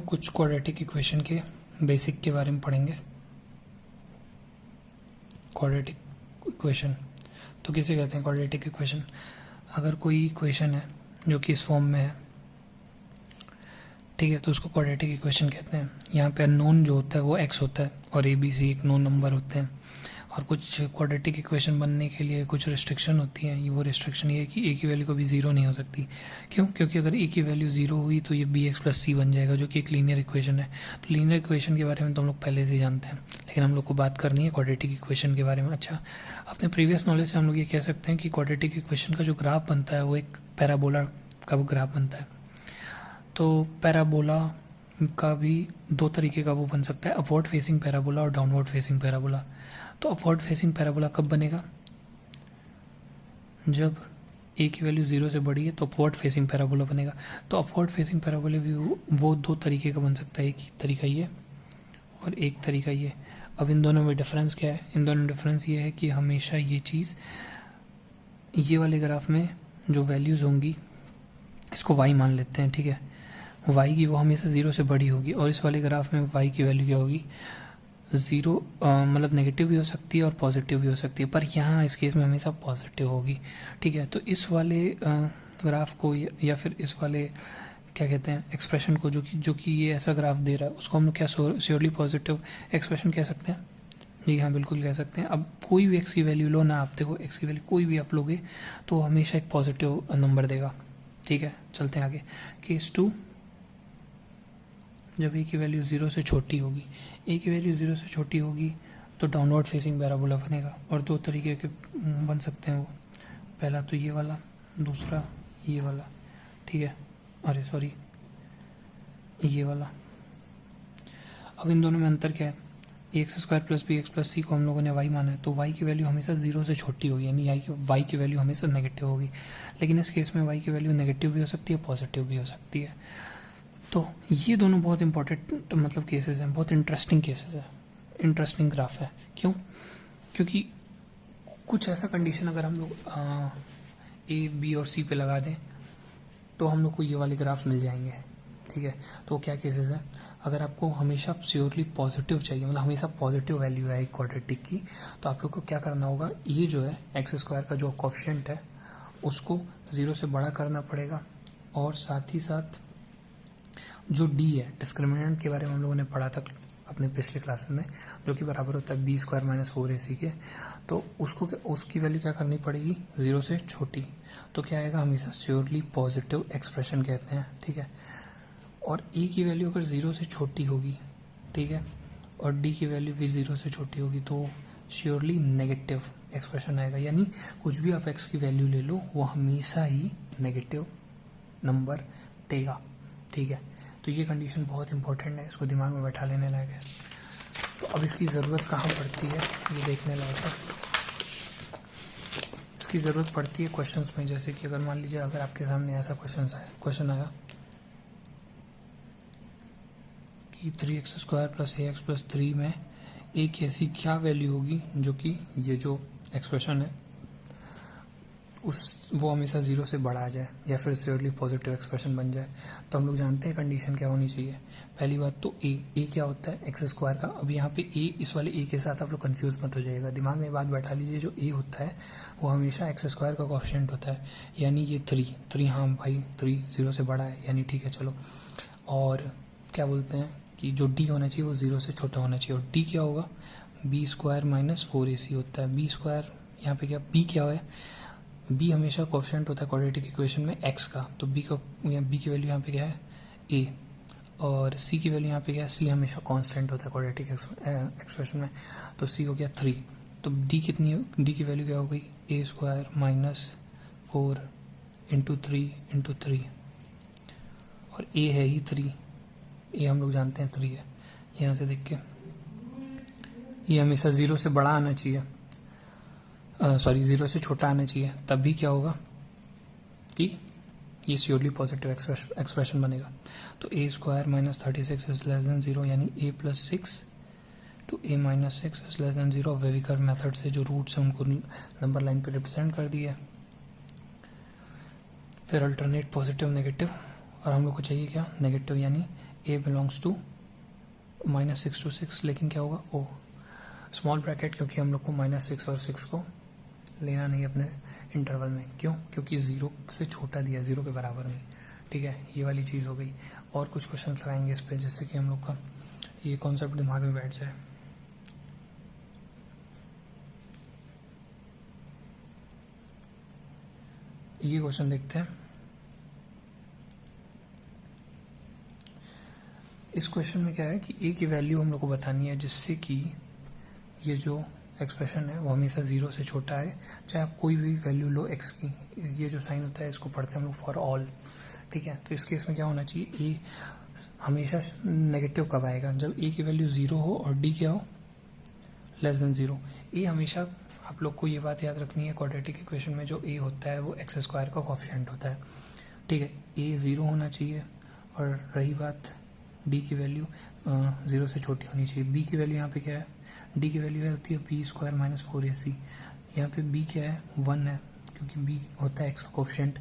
कुछ quadratic equation के basic के बारे में पढ़ेंगे। क्वाड्रेटिक इक्वेशन तो किसे कहते हैं? क्वाड्रेटिक इक्वेशन, अगर कोई इक्वेशन है जो कि इस फॉर्म में है, ठीक है, तो उसको क्वाड्रेटिक इक्वेशन कहते हैं। यहाँ पे नोन जो होता है वो x होता है और ABC एक नोन नंबर होते हैं। और कुछ क्वाड्रेटिक इक्वेशन बनने के लिए कुछ रिस्ट्रिक्शन होती हैं। वो रिस्ट्रिक्शन ये है कि a की वैल्यू कभी ज़ीरो नहीं हो सकती। क्यों? क्योंकि अगर a की वैल्यू ज़ीरो हुई तो ये bx + c बन जाएगा, जो कि एक लीनियर इक्वेशन है। तो लीनियर इक्वेशन के बारे में तो हम लोग पहले से ही जानते हैं, लेकिन हम लोग को बात करनी है क्वाड्रेटिक इक्वेशन के बारे में। अच्छा, अपने प्रीवियस नॉलेज से हम लोग ये कह सकते हैं कि क्वाड्रेटिक इक्वेशन का जो ग्राफ बनता है वो एक पैराबोला का ग्राफ बनता है। तो पैराबोला का भी दो तरीके का वो बन सकता है, अपवर्ड फेसिंग पैराबोला और डाउनवर्ड फेसिंग पैराबोला। तो अपवर्ड फेसिंग पैराबोला कब बनेगा? जब a की वैल्यू ज़ीरो से बड़ी है तो अपवर्ड फेसिंग पैराबोला बनेगा। तो अपवर्ड फेसिंग पैराबोला व्यू वो दो तरीके का बन सकता है, एक तरीका ये और एक तरीका ये। अब इन दोनों में डिफरेंस क्या है? इन दोनों में डिफरेंस ये है कि हमेशा ये चीज़, ये वाले ग्राफ में जो वैल्यूज़ होंगी, इसको y मान लेते हैं, ठीक है, y की वो हमेशा ज़ीरो से बड़ी होगी। और इस वाले ग्राफ में y की वैल्यू क्या होगी? ज़ीरो, मतलब नेगेटिव भी हो सकती है और पॉजिटिव भी हो सकती है, पर यहाँ इस केस में हमेशा पॉजिटिव होगी, ठीक है। तो इस वाले ग्राफ को या फिर इस वाले क्या कहते हैं एक्सप्रेशन को, जो कि ये ऐसा ग्राफ दे रहा है, उसको हम लोग क्या श्योरली पॉजिटिव एक्सप्रेशन कह सकते हैं? जी हाँ, बिल्कुल कह सकते हैं। अब कोई भी x की वैल्यू लो ना, आप देखो x की वैल्यू कोई भी आप लोगे तो हमेशा एक पॉजिटिव नंबर देगा, ठीक है। चलते हैं आगे। केस 2, जब a की वैल्यू ज़ीरो से छोटी होगी, a की वैल्यू ज़ीरो से छोटी होगी तो डाउनवर्ड फेसिंग पैराबोला बनेगा। और दो तरीके के बन सकते हैं वो, पहला तो ये वाला, दूसरा ये वाला, ठीक है, अरे सॉरी ये वाला। अब इन दोनों में अंतर क्या है? ax² + bx + c को हम लोगों ने y माना है, तो y की वैल्यू हमेशा ज़ीरो से छोटी होगी, यानी y की वैल्यू हमेशा नेगेटिव होगी। लेकिन इस केस में y की वैल्यू नेगेटिव भी हो सकती है, पॉजिटिव भी हो सकती है। तो ये दोनों बहुत इंपॉर्टेंट मतलब केसेस हैं, बहुत इंटरेस्टिंग केसेस है, इंटरेस्टिंग ग्राफ है। क्यों? क्योंकि कुछ ऐसा कंडीशन अगर हम लोग A, B और C पे लगा दें तो हम लोग को ये वाले ग्राफ मिल जाएंगे, ठीक है। तो क्या केसेस है? अगर आपको हमेशा श्योरली पॉजिटिव चाहिए, मतलब हमेशा पॉजिटिव वैल्यू है एक क्वाड्रेटिक की, तो आप लोग को क्या करना होगा? ये जो है x² का जो कोएफिशिएंट है उसको ज़ीरो से बड़ा करना पड़ेगा, और साथ ही साथ जो d है, डिस्क्रिमिनेंट के बारे में हम लोगों ने पढ़ा था अपने पिछले क्लासेस में, जो कि बराबर होता है b² - 4ac के। तो उसकी वैल्यू क्या करनी पड़ेगी? ज़ीरो से छोटी। तो क्या आएगा? हमेशा श्योरली पॉजिटिव एक्सप्रेशन कहते हैं, ठीक है। और a की वैल्यू अगर ज़ीरो से छोटी होगी, ठीक है, और d की वैल्यू भी ज़ीरो से छोटी होगी, तो श्योरली नेगेटिव एक्सप्रेशन आएगा। यानी कुछ भी आप x की वैल्यू ले लो, वो हमेशा ही नेगेटिव नंबर देगा, ठीक है। तो ये कंडीशन बहुत इंपॉर्टेंट है, इसको दिमाग में बैठा लेने लायक है। तो अब इसकी ज़रूरत कहाँ पड़ती है ये देखने लायक है। इसकी ज़रूरत पड़ती है क्वेश्चंस में, जैसे कि अगर मान लीजिए अगर आपके सामने ऐसा क्वेश्चन आया कि 3x² + ax + 3 में a की ऐसी क्या वैल्यू होगी जो कि ये जो एक्सप्रेशन है वो हमेशा ज़ीरो से बड़ा आ जाए या फिर श्योरली पॉजिटिव एक्सप्रेशन बन जाए। तो हम लोग जानते हैं कंडीशन क्या होनी चाहिए। पहली बात तो a क्या होता है? x² का। अब यहाँ पे a, इस वाले a के साथ आप लोग कंफ्यूज मत हो जाइएगा, दिमाग में बात बैठा लीजिए। जो a होता है वो हमेशा x² का कोएफिशिएंट होता है, यानी ये 3, हाँ भाई 3 ज़ीरो से बड़ा है, यानी ठीक है चलो। और क्या बोलते हैं कि जो d होना चाहिए वो ज़ीरो से छोटा होना चाहिए। और d क्या होगा? b² - 4ac होता है। b² यहाँ पे क्या, b क्या है? b हमेशा कोएफिशिएंट होता है क्वाड्रेटिक इक्वेशन में x का, तो b की वैल्यू यहाँ पे क्या है? a। और c की वैल्यू यहाँ पे क्या है? c हमेशा कांस्टेंट होता है क्वाड्रेटिक एक्सप्रेशन में, तो c हो गया 3। तो d कितनी, d की वैल्यू क्या हो गई? a² - 4 × 3 × 3, और a है ही 3, a हम लोग जानते हैं 3 है। यहाँ से देख के ये हमेशा ज़ीरो से बड़ा आना चाहिए, सॉरी ज़ीरो से छोटा आना चाहिए, तभी क्या होगा कि ये श्योरली पॉजिटिव एक्सप्रेशन बनेगा। तो a² - 36 > 0, यानी a + 6 to a - 6 > 0। Wavy curve method से जो रूट्स हैं उनको नंबर लाइन पे रिप्रेजेंट कर दिया है। फिर अल्टरनेट पॉजिटिव नेगेटिव, और हम लोग को चाहिए क्या? नेगेटिव, यानी ए बिलोंग्स टू -6 to 6, लेकिन क्या होगा ओ स्मॉल ब्रैकेट, क्योंकि हम लोग को -6 और 6 को लेना नहीं अपने इंटरवल में। क्यों? क्योंकि 0 से छोटा दिया, 0 के बराबर नहीं। ठीक है, ये वाली चीज़ हो गई। और कुछ क्वेश्चन लगाएंगे इस पर, जिससे कि हम लोग का ये कॉन्सेप्ट दिमाग में बैठ जाए। ये क्वेश्चन देखते हैं। इस क्वेश्चन में क्या है कि ए की वैल्यू हम लोग को बतानी है, जिससे कि ये जो एक्सप्रेशन है वो हमेशा 0 से छोटा है, चाहे आप कोई भी वैल्यू लो एक्स की। ये जो साइन होता है इसको पढ़ते हैं हम लोग फॉर ऑल। ठीक है, तो इस केस में क्या होना चाहिए, ए हमेशा नेगेटिव कब आएगा, जब ए की वैल्यू 0 हो और डी क्या हो, लेस देन 0। ए हमेशा, आप लोग को ये बात याद रखनी है, क्वाड्रेटिक इक्वेशन में जो ए होता है वो एक्स स्क्वायर का कोफिशिएंट होता है। ठीक है, ए 0 होना चाहिए। और रही बात डी की वैल्यू 0 से छोटी होनी चाहिए। बी की वैल्यू यहाँ पे क्या है, डी की वैल्यू है होती है बी स्क्वायर -4ac। यहाँ पे बी क्या है, 1 है, क्योंकि बी होता है एक्स का कोफिशिएंट।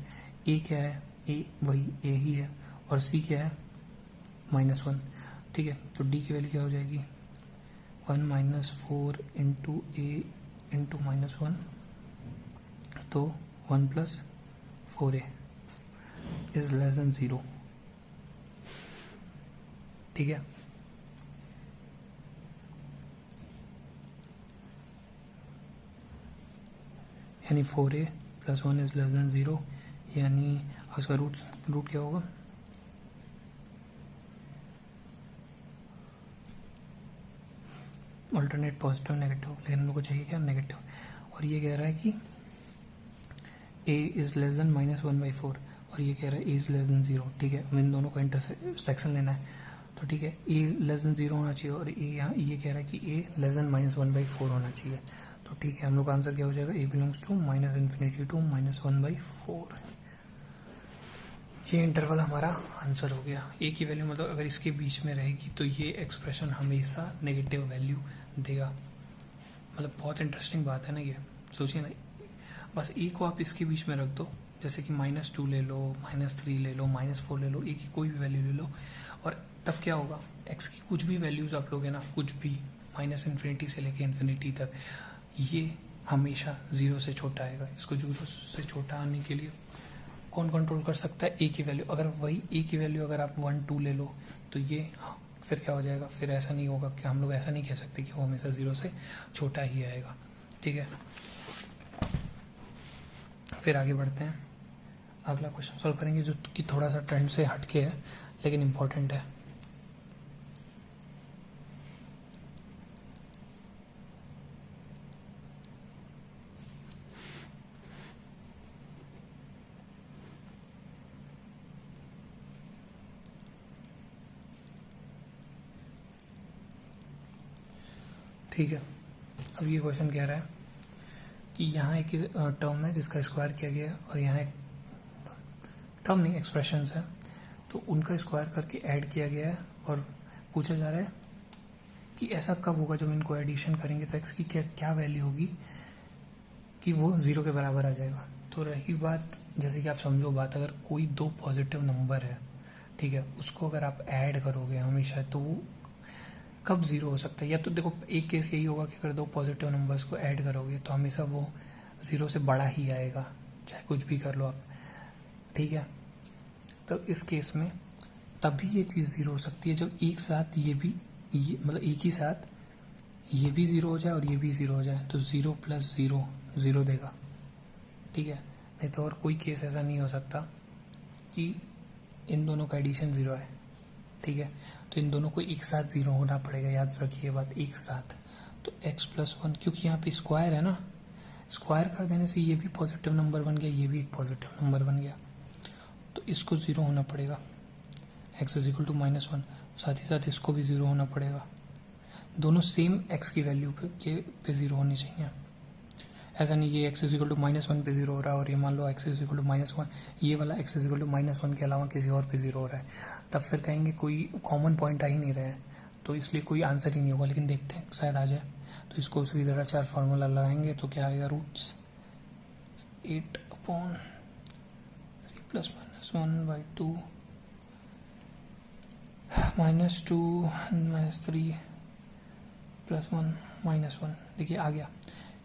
ए क्या है, ए वही ए ही है। और सी क्या है, -1। ठीक है, तो डी की वैल्यू क्या हो जाएगी, 1 - 4 इंटू ए इंटू -1, तो 1 + 4a इज लेस देन 0। ठीक है, यानी 4a + 1 इज लेस देन 0, यानी उसका रूट क्या होगा, अल्टरनेट पॉजिटिव नेगेटिव, लेकिन हम लोग को चाहिए क्या, नेगेटिव। और ये कह रहा है कि a इज लेस देन -1/4, और ये कह रहा है a इज लेस देन 0। ठीक है, इन दोनों को इंटरसेक्शन लेना है। तो ठीक है, a लेस देन 0 होना चाहिए, और यहाँ ये कह रहा है कि a लेस देन -1/4 होना चाहिए। तो ठीक है, हम लोग का आंसर क्या हो जाएगा, a बिलोंग्स टू -∞ to -1/4। ये इंटरवल हमारा आंसर हो गया। ए की वैल्यू मतलब अगर इसके बीच में रहेगी तो ये एक्सप्रेशन हमेशा नेगेटिव वैल्यू देगा। मतलब बहुत इंटरेस्टिंग बात है ना ये, सोचिए ना, बस ए को आप इसके बीच में रख दो, जैसे कि -2 ले लो, -3 ले लो, -4 ले लो, ए की कोई भी वैल्यू ले लो, और तब क्या होगा, एक्स की कुछ भी वैल्यूज आप लोगे ना, कुछ भी -∞ से लेके इन्फिनिटी तक, ये हमेशा 0 से छोटा आएगा। इसको 0 से छोटा आने के लिए कौन कंट्रोल कर सकता है, ए की वैल्यू। अगर वही ए की वैल्यू अगर आप 1, 2 ले लो तो ये फिर क्या हो जाएगा, फिर ऐसा नहीं होगा कि हम लोग ऐसा नहीं कह सकते कि वो हमेशा 0 से छोटा ही आएगा। ठीक है, फिर आगे बढ़ते हैं, अगला क्वेश्चन सॉल्व करेंगे, जो कि थोड़ा सा ट्रेंड से हटके है लेकिन इम्पोर्टेंट है। ठीक है, अब ये क्वेश्चन कह रहा है कि यहाँ एक टर्म है जिसका स्क्वायर किया गया है, और यहाँ एक टर्म नहीं, एक्सप्रेशंस है, तो उनका स्क्वायर करके ऐड किया गया है। और पूछा जा रहा है कि ऐसा कब होगा जब इनको एडिशन करेंगे तो एक्स की क्या वैल्यू होगी कि वो 0 के बराबर आ जाएगा। तो रही बात, जैसे कि आप समझो बात, अगर कोई 2 पॉजिटिव नंबर है, ठीक है, उसको अगर आप ऐड करोगे हमेशा, तो वो कब 0 हो सकता है। या तो देखो, एक केस यही होगा कि अगर 2 पॉजिटिव नंबर्स को ऐड करोगे तो हमेशा वो 0 से बड़ा ही आएगा, चाहे कुछ भी कर लो आप। ठीक है, तो इस केस में तभी ये चीज़ 0 हो सकती है जब एक साथ ये मतलब एक ही साथ ये भी 0 हो जाए और ये भी 0 हो जाए, तो 0 + 0 0 देगा। ठीक है, नहीं तो और कोई केस ऐसा नहीं हो सकता कि इन दोनों का एडिशन 0 है। ठीक है, तो इन दोनों को एक साथ 0 होना पड़ेगा, याद रखिए बात, एक साथ। तो x + 1, क्योंकि यहाँ पे स्क्वायर है ना, स्क्वायर कर देने से ये भी पॉजिटिव नंबर बन गया, ये भी एक पॉजिटिव नंबर बन गया, तो इसको 0 होना पड़ेगा, x = -1। साथ ही साथ इसको भी 0 होना पड़ेगा। दोनों सेम x की वैल्यू पे 0 होनी चाहिए। ऐसा नहीं ये x = -1 पे 0 हो रहा है, और ये मान लो x = -1, ये वाला x = -1 के अलावा किसी और पे 0 हो रहा है, तब फिर कहेंगे कोई कॉमन पॉइंट आ ही नहीं रहा है, तो इसलिए कोई आंसर ही नहीं होगा। लेकिन देखते हैं शायद आ जाए। तो इसको श्रीधराचार्य फार्मूला लगाएंगे तो क्या आएगा, रूट्स 8/3 + -1/2 -2 -3 +1 -1, देखिए आ गया,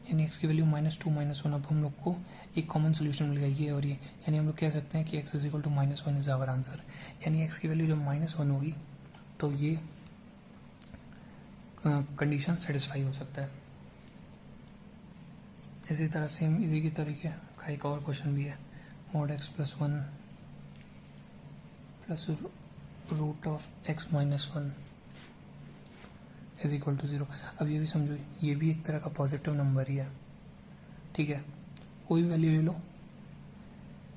यानी x की वैल्यू -2 -1। अब हम लोग को एक कॉमन सोल्यूशन मिल गया ये और ये, यानी हम लोग कह सकते हैं कि x is equal to -1 is our answer. यानी x की वैल्यू जब -1 होगी तो ये कंडीशन सेटिस्फाई हो सकता है। इसी तरह सेम इसी की तरीके का एक और क्वेश्चन भी है, mod x + 1 plus root of x -1 is equal to 0। अब ये भी समझो, ये भी एक तरह का पॉजिटिव नंबर ही है, ठीक है, कोई वैल्यू ले लो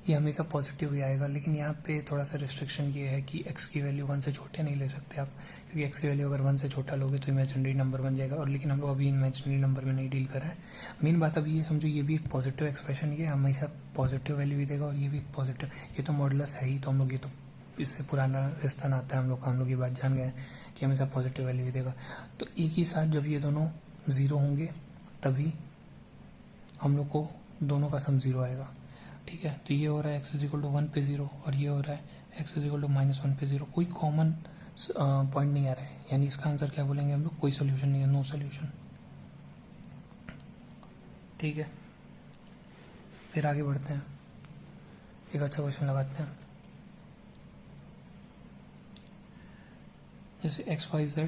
ये हमेशा पॉजिटिव ही आएगा। लेकिन यहाँ पे थोड़ा सा रिस्ट्रिक्शन ये है कि x की वैल्यू 1 से छोटे नहीं ले सकते आप, क्योंकि x की वैल्यू अगर 1 से छोटा लोगे तो इमेजिनरी नंबर बन जाएगा। और लेकिन हम लोग अभी इमेजिनरी नंबर में नहीं डील कर रहे हैं। मेन बात अभी ये समझो, ये भी एक पॉजिटिव एक्सप्रेशन, ये हमेशा पॉजिटिव वैल्यू ही देगा, और ये भी एक पॉजिटिव, ये तो मॉडुलस है ही, तो हम लोग ये तो इससे पुराना रिश्ता नाता है हम लोग का, हम लोग ये बात जान गए कि हमेशा पॉजिटिव वैल्यू ही देगा। तो एक ही साथ जब ये दोनों 0 होंगे तभी हम लोग को दोनों का सम 0 आएगा, ठीक है। तो ये हो रहा है x इज इक्वल टू 1 पे 0 और ये हो रहा है x इज इक्वल टू -1 पे 0। कोई कॉमन पॉइंट नहीं आ रहा है, यानी इसका आंसर क्या बोलेंगे हम लोग, कोई सोल्यूशन नहीं है, नो सोल्यूशन, ठीक है। फिर आगे बढ़ते हैं, एक अच्छा क्वेश्चन लगाते हैं। जैसे x y z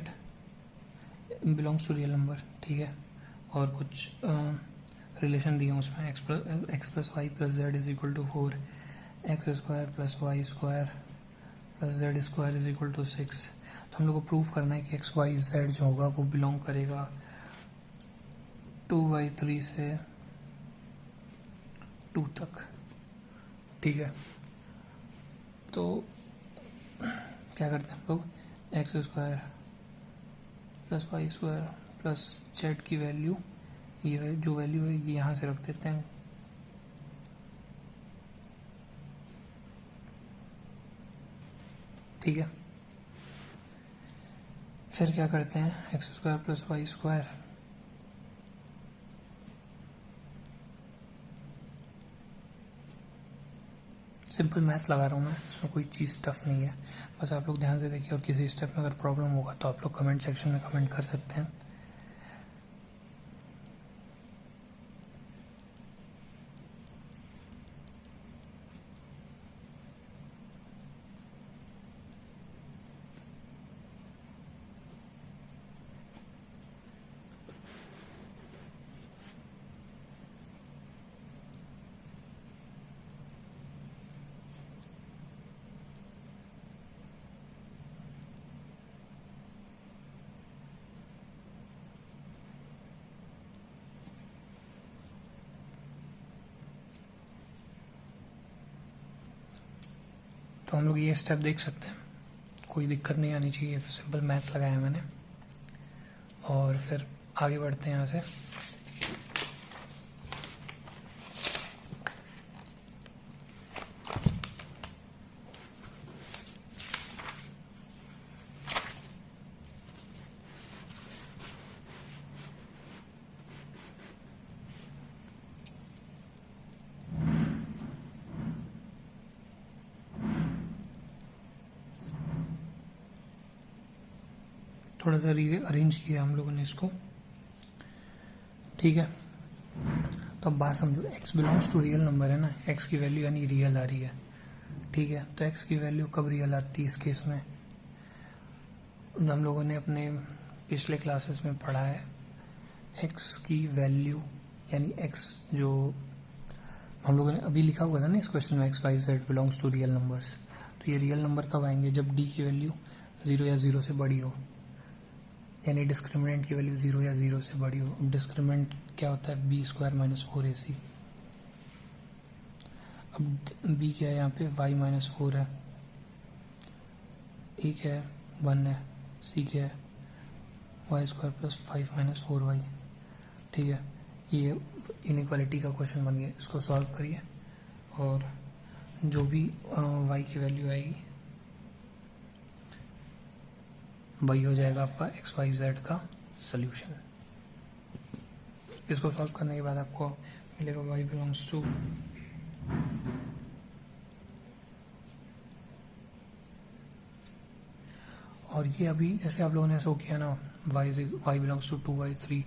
belongs to real number, ठीक है, और कुछ रिलेशन दिए उसमें x + y + z is equal to 4, x² + y² + z² is equal to 6। तो हम लोग को प्रूव करना है कि x y z जो होगा वो बिलोंग करेगा 2/3 से 2 तक, ठीक है। तो क्या करते हैं हम लोग, x² + y² + z की वैल्यू, ये जो वैल्यू है ये यहाँ से रख देते हैं, ठीक है। फिर क्या करते हैं, x² + y², सिंपल मैथ्स लगा रहा हूँ मैं, इसमें कोई चीज़ टफ नहीं है, बस आप लोग ध्यान से देखिए। और किसी स्टेप में अगर प्रॉब्लम होगा तो आप लोग कमेंट सेक्शन में कमेंट कर सकते हैं। तो हम लोग ये स्टेप देख सकते हैं, कोई दिक्कत नहीं आनी चाहिए, सिंपल मैथ्स लगाया है मैंने। और फिर आगे बढ़ते हैं यहाँ से। थोड़ा सा अरेंज किया हम लोगों ने इसको, ठीक है। तो अब बात समझो, x belongs to real number है ना, x की वैल्यू यानी रियल आ रही है, ठीक है। तो x की वैल्यू कब रियल आती है इस केस में, हम लोगों ने अपने पिछले क्लासेस में पढ़ा है, x की वैल्यू यानी x जो हम लोगों ने अभी लिखा हुआ था ना इस क्वेश्चन में, x y z belongs to real numbers. तो ये रियल नंबर कब आएंगे, जब d की वैल्यू 0 या 0 से बड़ी हो, यानी डिस्क्रिमिनेंट की वैल्यू 0 या 0 से बड़ी हो। अब डिस्क्रिमिनेंट क्या होता है, b² - 4ac। अब b क्या है यहाँ पे, y - 4 है, a क्या है 1 है, c क्या है y² + 5 - 4y, ठीक है। ये इनइक्वालिटी का क्वेश्चन बन गया, इसको सॉल्व करिए और जो भी y की वैल्यू आएगी वही हो जाएगा आपका x y z का सल्यूशन। इसको सॉल्व करने के बाद आपको मिलेगा y बिलोंग्स टू और ये अभी जैसे आप लोगों ने शो किया ना वाई बिलोंग्स टू 2y3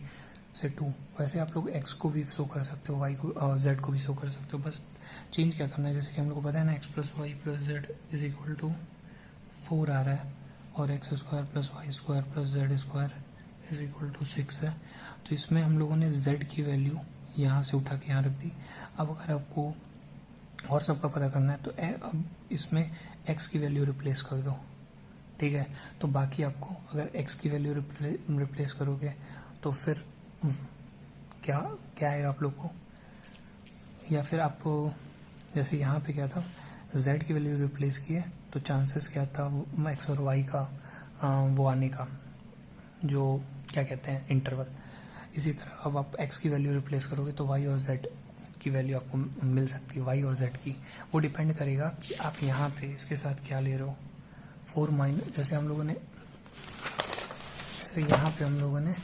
से 2, वैसे आप लोग x को भी शो कर सकते हो, y को और z को भी शो कर सकते हो। बस चेंज क्या करना है, जैसे कि हम लोग को पता है ना x plus y plus z is equal to 4 आ रहा है और x square plus y square plus z square is equal to 6 है। तो इसमें हम लोगों ने z की वैल्यू यहाँ से उठा के यहाँ रख दी। अब अगर आपको और सबका पता करना है तो अब इसमें x की वैल्यू रिप्लेस कर दो, ठीक है। तो बाकी आपको अगर x की वैल्यू रिप्लेस करोगे तो फिर क्या क्या आएगा आप लोग को, या फिर आपको जैसे यहाँ पे क्या था z की वैल्यू रिप्लेस किए तो चांसेस क्या था x और y का वो आने का, जो क्या कहते हैं इंटरवल। इसी तरह अब आप x की वैल्यू रिप्लेस करोगे तो y और z की वैल्यू आपको मिल सकती है, y और z की। वो डिपेंड करेगा कि आप यहाँ पे इसके साथ क्या ले रहे हो। 4 माइनस जैसे हम लोगों ने जैसे यहाँ पे हम लोगों ने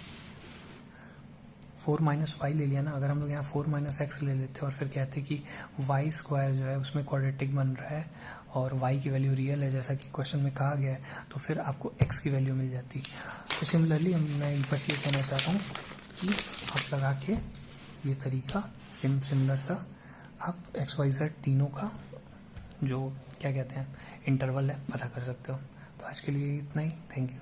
4 माइनस वाई ले लिया ना, अगर हम लोग यहाँ 4 माइनस एक्स ले लेते और फिर कहते कि वाई स्क्वायर जो है उसमें क्वाड्रेटिक बन रहा है और वाई की वैल्यू रियल है जैसा कि क्वेश्चन में कहा गया है, तो फिर आपको एक्स की वैल्यू मिल जाती। तो सिमिलरली मैं बस ये कहना चाहता हूँ कि आप लगा के ये तरीका सिमिलर सा आप एक्स वाई जेड तीनों का जो क्या कहते हैं इंटरवल है पता कर सकते हो। तो आज के लिए इतना ही, थैंक यू।